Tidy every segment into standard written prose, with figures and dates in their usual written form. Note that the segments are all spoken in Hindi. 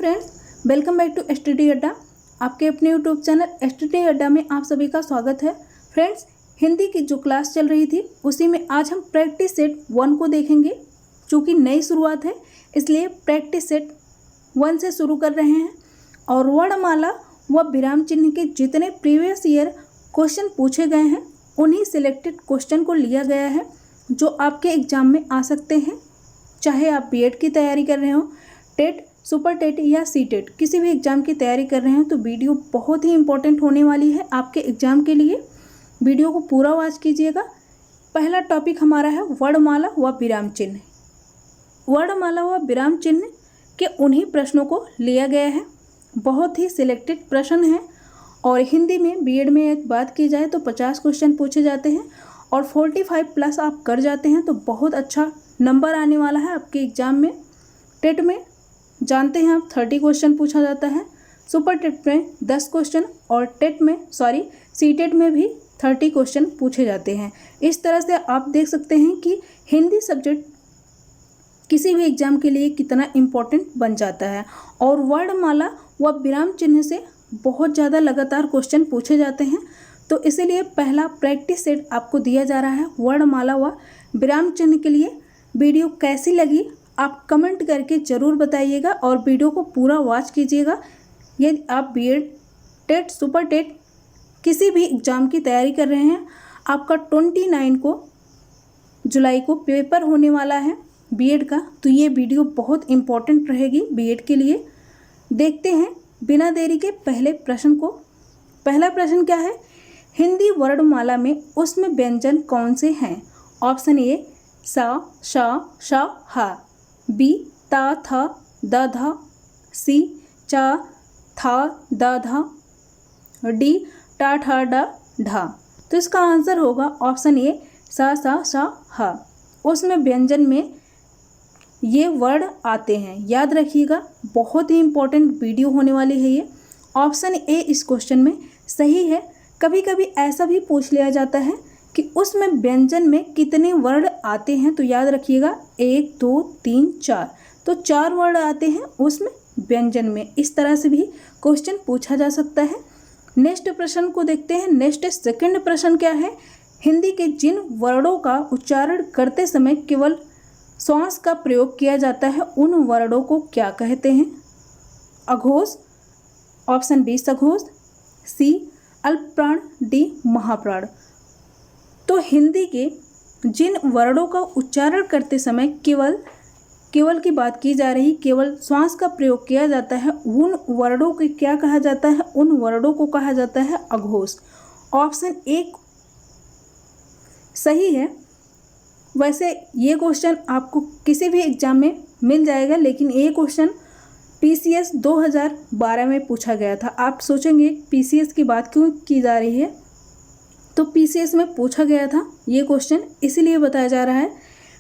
Friends, welcome back to STD Adda. आपके अपने यूट्यूब चैनल एसटीडी अड्डा में आप सभी का स्वागत है। फ्रेंड्स, हिंदी की जो क्लास चल रही थी उसी में आज हम प्रैक्टिस सेट 1 को देखेंगे। चूँकि नई शुरुआत है इसलिए प्रैक्टिस सेट 1 से शुरू कर रहे हैं और वर्णमाला व विराम चिन्ह के जितने प्रीवियस ईयर क्वेश्चन पूछे गए हैं उन्हीं सिलेक्टेड क्वेश्चन को लिया गया है जो आपके एग्ज़ाम में आ सकते हैं। चाहे आप बीएड की तैयारी कर रहे हो, टेट, सुपर टेट या सी टेट किसी भी एग्ज़ाम की तैयारी कर रहे हैं तो वीडियो बहुत ही इंपॉर्टेंट होने वाली है आपके एग्ज़ाम के लिए। वीडियो को पूरा वॉच कीजिएगा। पहला टॉपिक हमारा है वर्णमाला व विराम चिन्ह। वर्णमाला व विराम चिन्ह के उन्हीं प्रश्नों को लिया गया है। बहुत ही सिलेक्टेड प्रश्न हैं और हिंदी में बीएड में एक बात की जाए तो 50 क्वेश्चन पूछे जाते हैं और 45 प्लस आप कर जाते हैं तो बहुत अच्छा नंबर आने वाला है आपके एग्ज़ाम में। टेट में जानते हैं आप 30 क्वेश्चन पूछा जाता है, सुपर टेट में 10 क्वेश्चन और सी टेट में भी 30 क्वेश्चन पूछे जाते हैं। इस तरह से आप देख सकते हैं कि हिंदी सब्जेक्ट किसी भी एग्ज़ाम के लिए कितना इम्पोर्टेंट बन जाता है और वर्णमाला व विराम चिन्ह से बहुत ज़्यादा लगातार क्वेश्चन पूछे जाते हैं। तो इसीलिए पहला प्रैक्टिस सेट आपको दिया जा रहा है वर्णमाला व विराम चिन्ह के लिए। वीडियो कैसी लगी आप कमेंट करके ज़रूर बताइएगा और वीडियो को पूरा वॉच कीजिएगा। यदि आप बीएड, टेट, सुपर टेट किसी भी एग्ज़ाम की तैयारी कर रहे हैं, आपका 29 जुलाई को पेपर होने वाला है बीएड का, तो ये वीडियो बहुत इम्पोर्टेंट रहेगी बीएड के लिए। देखते हैं बिना देरी के पहले प्रश्न को। पहला प्रश्न क्या है? हिंदी वर्णमाला में उसमें व्यंजन कौन से हैं? ऑप्शन ए सा, शा, शा, हा, बी ता, था, द, धा, सी चा, था, द, धा, डी टा, ठा, डा, ढा। तो इसका आंसर होगा ऑप्शन ए सा, सा, शा, हा। उसमें व्यंजन में ये वर्ड आते हैं, याद रखिएगा। बहुत ही इम्पोर्टेंट वीडियो होने वाली है ये। ऑप्शन ए इस क्वेश्चन में सही है। कभी कभी ऐसा भी पूछ लिया जाता है कि उसमें व्यंजन में कितने वर्ड आते हैं, तो याद रखिएगा 1 2 3 4। तो 4 वर्ड आते हैं उसमें व्यंजन में। इस तरह से भी क्वेश्चन पूछा जा सकता है। नेक्स्ट प्रश्न को देखते हैं। नेक्स्ट सेकंड प्रश्न क्या है? हिंदी के जिन वर्डों का उच्चारण करते समय केवल श्वास का प्रयोग किया जाता है उन वर्डों को क्या कहते हैं? अघोष, ऑप्शन बी सघोष, सी अल्पप्राण, डी महाप्राण। तो हिंदी के जिन वर्डों का उच्चारण करते समय केवल की बात की जा रही, केवल श्वास का प्रयोग किया जाता है, उन वर्डों को क्या कहा जाता है? उन वर्डों को कहा जाता है अघोष। ऑप्शन ए सही है। वैसे ये क्वेश्चन आपको किसी भी एग्ज़ाम में मिल जाएगा, लेकिन ये क्वेश्चन पीसीएस 2012 में पूछा गया था। आप सोचेंगे पीसीएस की बात क्यों की जा रही है? तो पीसीएस में पूछा गया था ये क्वेश्चन, इसीलिए बताया जा रहा है।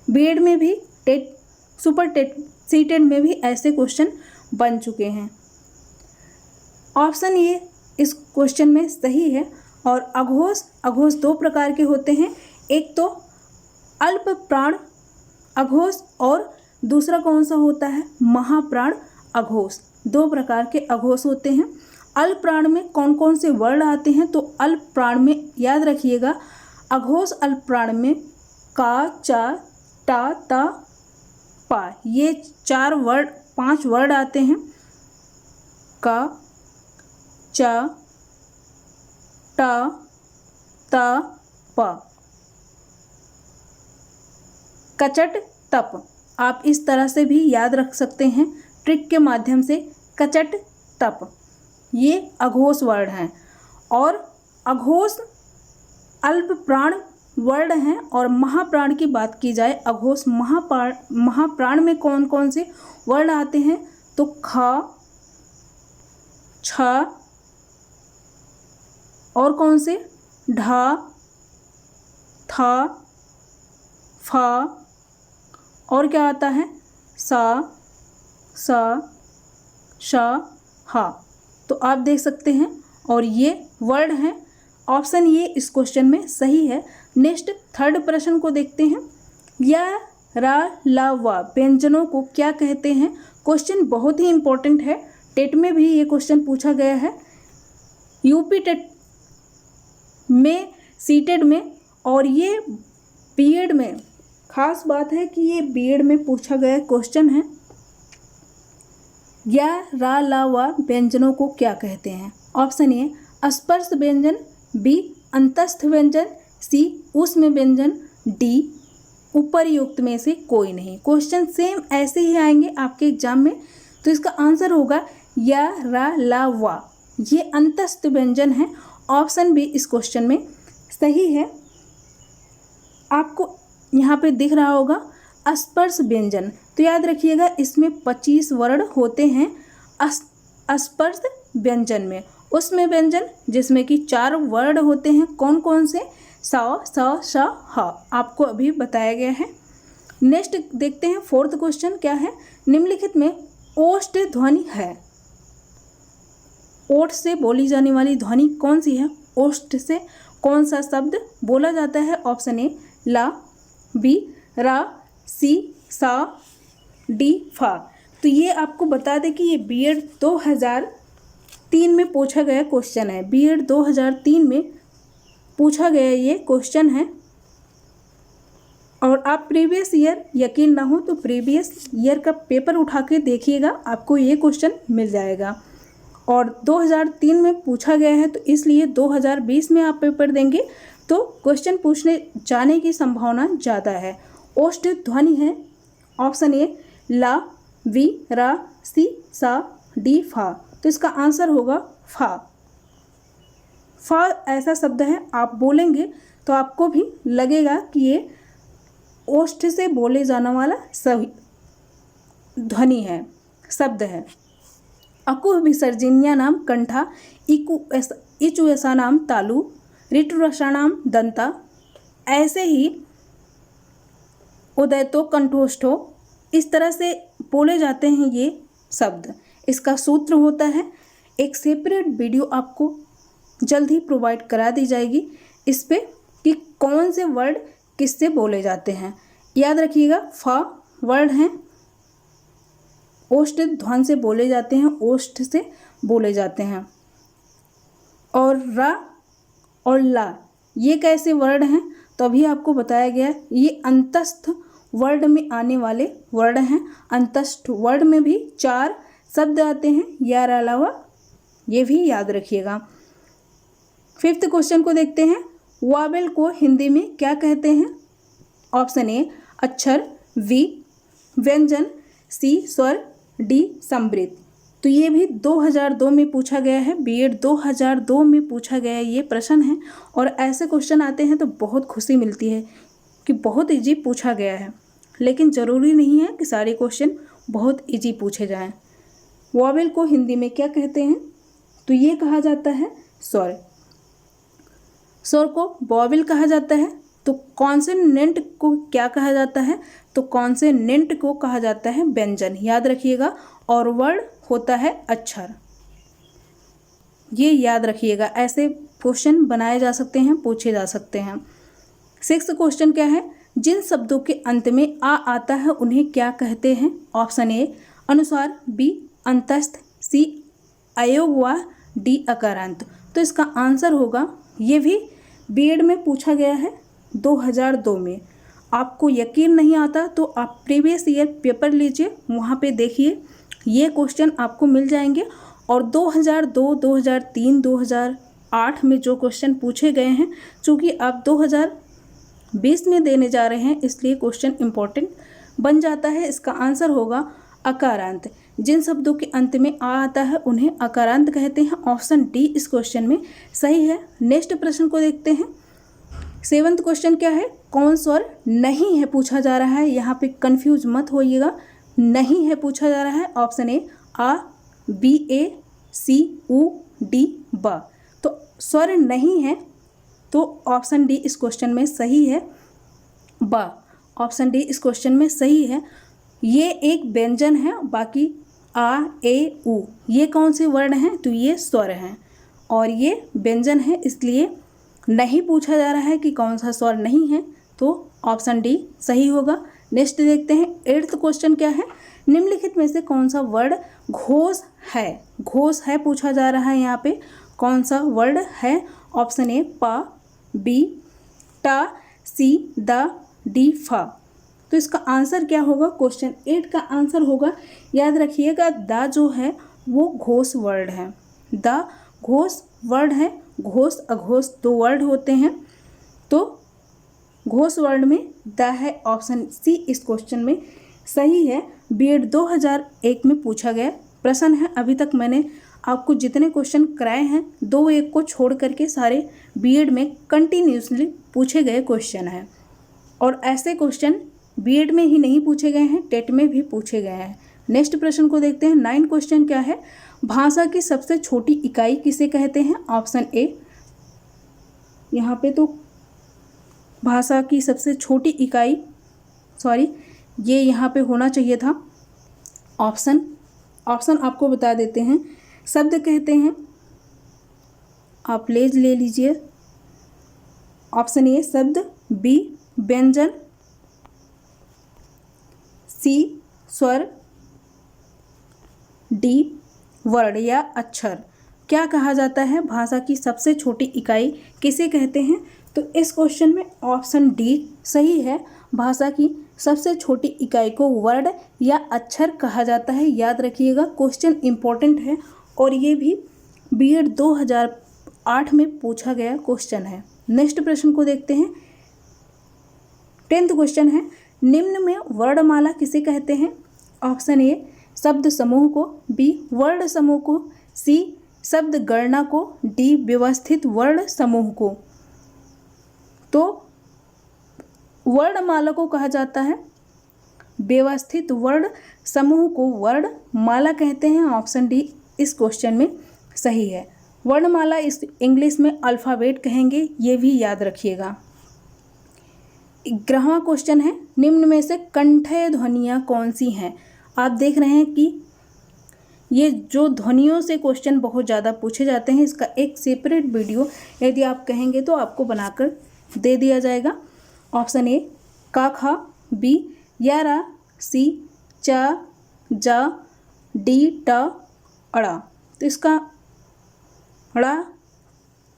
बीएड में भी, TET, super TET, CTET में भी ऐसे क्वेश्चन बन चुके हैं। ऑप्शन ये इस क्वेश्चन में सही है। और अघोष 2 प्रकार के होते हैं। एक तो अल्प प्राण अघोष और दूसरा कौन सा होता है? महाप्राण अघोष। 2 प्रकार के अघोष होते हैं। अल्प प्राण में कौन कौन से वर्ड आते हैं? तो अल्प प्राण में याद रखिएगा, अघोष अल्प प्राण में का, चा, टा, ता, पा, ये 5 वर्ड आते हैं। का, चा, टा, ता, पा। कचट, तप। आप इस तरह से भी याद रख सकते हैं ट्रिक के माध्यम से। कचट, तप ये अघोष वर्ड हैं और अघोष अल्प प्राण वर्ड हैं। और महाप्राण की बात की जाए, अघोष महाप्राण में कौन कौन से वर्ड आते हैं? तो खा, छ और कौन से? ढा, था, फा और क्या आता है? सा, शा, हा। तो आप देख सकते हैं और ये वर्ड हैं। ऑप्शन ये इस क्वेश्चन में सही है। नेक्स्ट थर्ड प्रश्न को देखते हैं। यह रा ला वा व्यंजनों को क्या कहते हैं। क्वेश्चन बहुत ही इंपॉर्टेंट है, टेट में भी ये क्वेश्चन पूछा गया है, यूपी टेट में, सीटेट में, और ये बीएड में। खास बात है कि ये बीएड में पूछा गया क्वेश्चन है। या रा ला वा व्यंजनों को क्या कहते हैं। ऑप्शन ए स्पर्श व्यंजन, बी अंतस्थ व्यंजन, सी ऊष्म व्यंजन, डी उपर्युक्त में से कोई नहीं। क्वेश्चन सेम ऐसे ही आएंगे आपके एग्जाम में, तो इसका आंसर होगा या रा ला वा, ये अंतस्थ व्यंजन है। ऑप्शन बी इस क्वेश्चन में सही है। आपको यहाँ पे दिख रहा होगा स्पर्श व्यंजन, तो याद रखिएगा इसमें 25 वर्ण होते हैं स्पर्श व्यंजन में। उसमें व्यंजन जिसमें कि 4 वर्ण होते हैं, कौन कौन से, स श ह, आपको अभी बताया गया है। नेक्स्ट देखते हैं, फोर्थ क्वेश्चन क्या है। निम्नलिखित में ओष्ठ ध्वनि है, ओठ से बोली जाने वाली ध्वनि कौन सी है, ओष्ठ से कौन सा शब्द बोला जाता है। ऑप्शन ए ला, बी रा, सी सा, डी फा। तो ये आपको बता दें कि ये बीएड 2003 में पूछा गया क्वेश्चन है, बीएड 2003 में पूछा गया ये क्वेश्चन है। और आप प्रीवियस ईयर, यकीन ना हो तो प्रीवियस ईयर का पेपर उठा के देखिएगा, आपको ये क्वेश्चन मिल जाएगा। और 2003 में पूछा गया है, तो इसलिए 2020 में आप पेपर देंगे तो क्वेश्चन पूछने जाने की संभावना ज़्यादा है। ओष्ठ ध्वनि है, ऑप्शन ए ला, वी रा, सी सा, डी फा। तो इसका आंसर होगा फा। फा ऐसा शब्द है, आप बोलेंगे तो आपको भी लगेगा कि ये ओष्ठ से बोले जाने वाला सही ध्वनि है, शब्द है। अकु विसर्जनीय नाम कंठा, इचु ऐसा नाम तालु, ऋटुरसा नाम दंता। ऐसे ही उदयतो कंठोष्ठो, इस तरह से बोले जाते हैं ये शब्द। इसका सूत्र होता है, एक सेपरेट वीडियो आपको जल्द ही प्रोवाइड करा दी जाएगी इस पे कि कौन से वर्ड किससे बोले जाते हैं। याद रखिएगा फा वर्ड हैं, ओष्ठ ध्वनि से बोले जाते हैं, ओष्ठ से बोले जाते हैं। और रा और ला ये कैसे वर्ड हैं, तो अभी आपको बताया गया ये अंतस्थ वर्ड में आने वाले वर्ड हैं। अंतस्थ वर्ड में भी 4 शब्द आते हैं, या अलावा ये भी याद रखिएगा। 5th क्वेश्चन को देखते हैं, वावेल को हिंदी में क्या कहते हैं। ऑप्शन ए अक्षर, वी व्यंजन, सी स्वर, डी समृद्ध। तो ये भी 2002 में पूछा गया है, बीएड 2002 में पूछा गया ये प्रश्न है। और ऐसे क्वेश्चन आते हैं तो बहुत खुशी मिलती है कि बहुत इजी पूछा गया है, लेकिन ज़रूरी नहीं है कि सारे क्वेश्चन बहुत इजी पूछे जाएं। वॉवेल को हिंदी में क्या कहते हैं, तो ये कहा जाता है स्वर। स्वर को वॉवेल कहा जाता है। तो कॉन्सोनेंट को क्या कहा जाता है, तो कॉन्सोनेंट को कहा जाता है व्यंजन, याद रखिएगा। और वर्ड होता है अक्षर, ये याद रखिएगा। ऐसे क्वेश्चन बनाए जा सकते हैं, पूछे जा सकते हैं। 6th क्वेश्चन क्या है, जिन शब्दों के अंत में आ आता है उन्हें क्या कहते हैं। ऑप्शन ए अनुसार, बी अंतस्थ, सी अयोग व डी अकारांत। तो इसका आंसर होगा, ये भी बीएड में पूछा गया है 2002 में। आपको यकीन नहीं आता तो आप प्रीवियस ईयर पेपर लीजिए, वहाँ पे देखिए ये क्वेश्चन आपको मिल जाएंगे। और 2002, 2003, 2008 में जो क्वेश्चन पूछे गए हैं, चूँकि आप 2020 में देने जा रहे हैं इसलिए क्वेश्चन इम्पोर्टेंट बन जाता है। इसका आंसर होगा अकारांत। जिन शब्दों के अंत में आ आता है उन्हें अकारांत कहते हैं। ऑप्शन डी इस क्वेश्चन में सही है। नेक्स्ट प्रश्न को देखते हैं। 7th क्वेश्चन क्या है, कौन स्वर नहीं है पूछा जा रहा है। यहाँ पे कंफ्यूज मत होइएगा, नहीं है पूछा जा रहा है। ऑप्शन ए आ, बी ए, सी उ, डी ब। तो स्वर नहीं है तो ऑप्शन डी इस क्वेश्चन में सही है, ब। ऑप्शन डी इस क्वेश्चन में सही है। ये एक व्यंजन है, बाकी आ, ए, उ ये कौन से वर्ड हैं, तो ये स्वर हैं और ये व्यंजन है, इसलिए नहीं पूछा जा रहा है कि कौन सा स्वर नहीं है, तो ऑप्शन डी सही होगा। नेक्स्ट देखते हैं 8th क्वेश्चन क्या है, निम्नलिखित में से कौन सा वर्ड घोष है। घोष है पूछा जा रहा है यहाँ पे, कौन सा वर्ड है। ऑप्शन ए पा, बी टा, सी दा, डी फा। तो इसका आंसर क्या होगा, क्वेश्चन 8 का आंसर होगा, याद रखिएगा दा जो है वो घोष वर्ड है। दा घोष वर्ड है। घोष अघोष दो वर्ड होते हैं, तो घोष वर्ड में द है। ऑप्शन सी इस क्वेश्चन में सही है। बीएड 2001 में पूछा गया प्रश्न है। अभी तक मैंने आपको जितने क्वेश्चन कराए हैं 2-1 को छोड़ करके सारे बीएड में कंटिन्यूसली पूछे गए क्वेश्चन हैं, और ऐसे क्वेश्चन बीएड में ही नहीं पूछे गए हैं, टेट में भी पूछे गए हैं। नेक्स्ट प्रश्न को देखते हैं। 9 क्वेश्चन क्या है, भाषा की सबसे छोटी इकाई किसे कहते हैं। ऑप्शन ए, यहाँ पे तो भाषा की सबसे छोटी इकाई, सॉरी ये यहाँ पे होना चाहिए था ऑप्शन आपको बता देते हैं। शब्द कहते हैं, आप ले लीजिए। ऑप्शन ए शब्द, बी व्यंजन, सी स्वर, डी वर्ड या अक्षर। क्या कहा जाता है, भाषा की सबसे छोटी इकाई किसे कहते हैं। तो इस क्वेश्चन में ऑप्शन डी सही है। भाषा की सबसे छोटी इकाई को वर्ड या अक्षर कहा जाता है। याद रखिएगा, क्वेश्चन इम्पोर्टेंट है और ये भी बीएड 2008 में पूछा गया क्वेश्चन है। नेक्स्ट प्रश्न को देखते हैं। 10th क्वेश्चन है, निम्न में वर्णमाला किसे कहते हैं। ऑप्शन ए शब्द समूह को, बी वर्ण समूह को, सी शब्द गणना को, डी व्यवस्थित वर्ण समूह को। तो वर्णमाला को कहा जाता है, व्यवस्थित वर्ण समूह को वर्णमाला कहते हैं। ऑप्शन डी इस क्वेश्चन में सही है। वर्णमाला इस इंग्लिश में अल्फ़ाबेट कहेंगे, ये भी याद रखिएगा। 11वां क्वेश्चन है, निम्न में से कंठय ध्वनियाँ कौन सी हैं। आप देख रहे हैं कि ये जो ध्वनियों से क्वेश्चन बहुत ज़्यादा पूछे जाते हैं, इसका एक सेपरेट वीडियो यदि आप कहेंगे तो आपको बनाकर दे दिया जाएगा। ऑप्शन ए का खा, बी या रा, सी चा जा, डी टा अड़ा। तो इसका अड़ा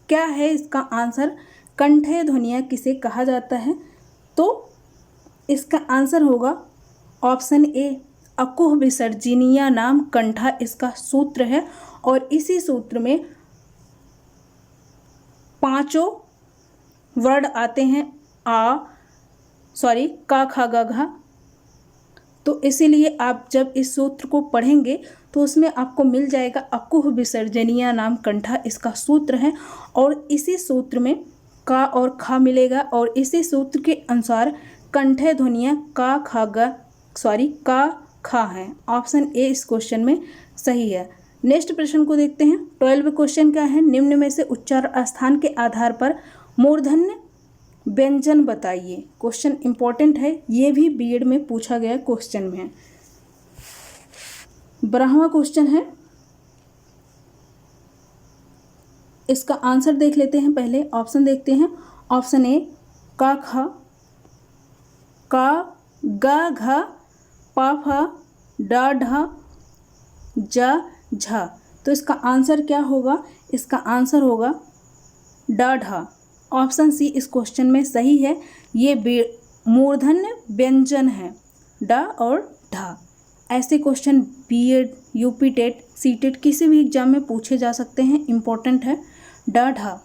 क्या है, इसका आंसर कंठय ध्वनियाँ किसे कहा जाता है। तो इसका आंसर होगा ऑप्शन ए अकुह विसर्जनीय नाम कंठा इसका सूत्र है, और इसी सूत्र में 5 वर्ड आते हैं का खा गा घा। तो इसीलिए आप जब इस सूत्र को पढ़ेंगे तो उसमें आपको मिल जाएगा अकुह विसर्जनीय नाम कंठा इसका सूत्र है, और इसी सूत्र में का और खा मिलेगा, और इसी सूत्र के अनुसार कंठय ध्वनियाँ का खा हैं। ऑप्शन ए इस क्वेश्चन में सही है। नेक्स्ट प्रश्न को देखते हैं। 12 क्वेश्चन क्या है, निम्न में से उच्चारण स्थान के आधार पर मूर्धन्य व्यंजन बताइए। क्वेश्चन इंपॉर्टेंट है, ये भी बीएड में पूछा गया क्वेश्चन में है। 12वां क्वेश्चन है, इसका आंसर देख लेते हैं। पहले ऑप्शन देखते हैं। ऑप्शन ए का खा, का गा घा, पा फा, डा ढा, जा झा। तो इसका आंसर क्या होगा, इसका आंसर होगा डा ढा। ऑप्शन सी इस क्वेश्चन में सही है। ये मूर्धन्य व्यंजन है, डा और ढा। ऐसे question BEd, UP TET, CTET किसी भी एग्जाम में पूछे जा सकते हैं, इम्पोर्टेंट है। डा ढा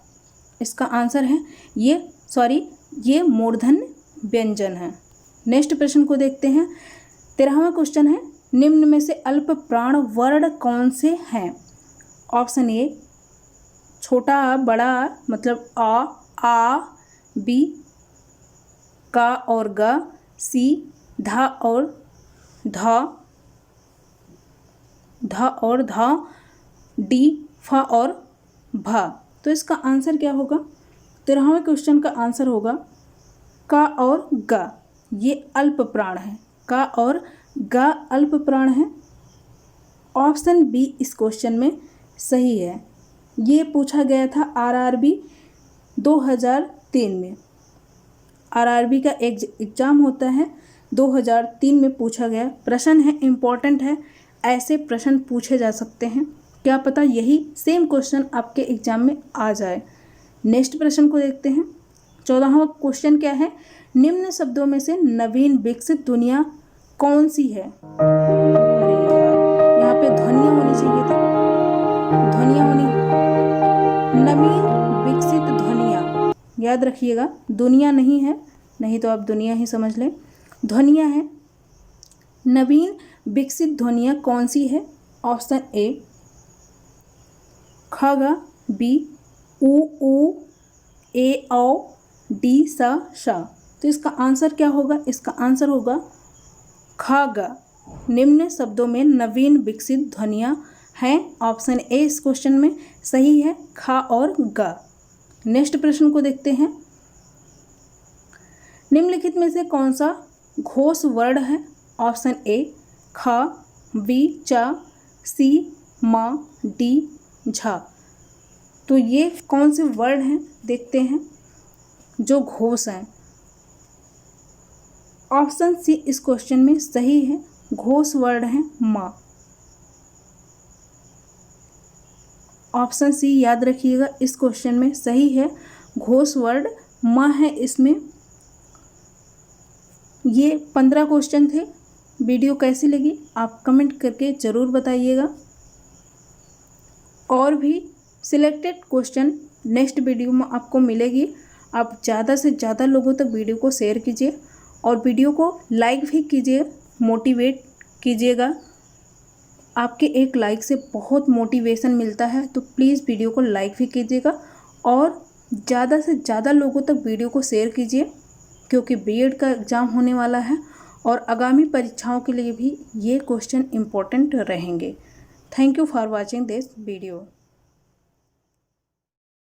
इसका आंसर है। ये मूर्धन्य व्यंजन है। नेक्स्ट प्रश्न को देखते हैं। 13वां क्वेश्चन है, निम्न में से अल्प प्राण वर्ण कौन से हैं। ऑप्शन ए छोटा आ, बड़ा आ, मतलब आ, बी का और गा, सी धा और धा, डी फा और भा। तो इसका आंसर क्या होगा, 13वें क्वेश्चन का आंसर होगा का और गा। ये अल्प प्राण है, का और गा अल्प प्राण है। ऑप्शन बी इस क्वेश्चन में सही है। ये पूछा गया था आरआरबी 2003 में। आरआरबी का एक एग्ज़ाम होता है 2003 में पूछा गया प्रश्न है, इम्पॉर्टेंट है, ऐसे प्रश्न पूछे जा सकते हैं, क्या पता यही सेम क्वेश्चन आपके एग्जाम में आ जाए। नेक्स्ट प्रश्न को देखते हैं। 14वां क्वेश्चन क्या है, निम्न शब्दों में से नवीन विकसित दुनिया कौन सी है। अरे यार, यहाँ पे ध्वनियाँ होनी चाहिए थी, ध्वनियाँ होनी, नवीन विकसित ध्वनियाँ, याद रखिएगा, दुनिया नहीं है, नहीं तो आप दुनिया ही समझ लें, ध्वनियाँ हैं। नवीन विकसित ध्वनियाँ कौन सी है। ऑप्शन ए ख ग, बी उ ए औ, डी सा शा। तो इसका आंसर क्या होगा, इसका आंसर होगा ख ग। निम्न शब्दों में नवीन विकसित ध्वनियाँ हैं। ऑप्शन ए इस क्वेश्चन में सही है, ख और ग। नेक्स्ट प्रश्न को देखते हैं। निम्नलिखित में से कौन सा घोष वर्ण है। ऑप्शन ए ख, बी च, सी म, डी झा। तो ये कौन से वर्ण हैं देखते हैं जो घोष हैं। ऑप्शन सी इस क्वेश्चन में सही है, घोष वर्ण है म। ऑप्शन सी याद रखिएगा, इस क्वेश्चन में सही है, घोष वर्ण म है इसमें। ये 15 क्वेश्चन थे। वीडियो कैसी लगी आप कमेंट करके ज़रूर बताइएगा। और भी सिलेक्टेड क्वेश्चन नेक्स्ट वीडियो में आपको मिलेगी। आप ज़्यादा से ज़्यादा लोगों तक वीडियो को शेयर कीजिए और वीडियो को लाइक भी कीजिए, मोटिवेट कीजिएगा। आपके एक लाइक से बहुत मोटिवेशन मिलता है, तो प्लीज़ वीडियो को लाइक भी कीजिएगा और ज़्यादा से ज़्यादा लोगों तक वीडियो को शेयर कीजिए, क्योंकि बीएड का एग्ज़ाम होने वाला है और आगामी परीक्षाओं के लिए भी ये क्वेश्चन इम्पोर्टेंट रहेंगे। Thank you for watching this video.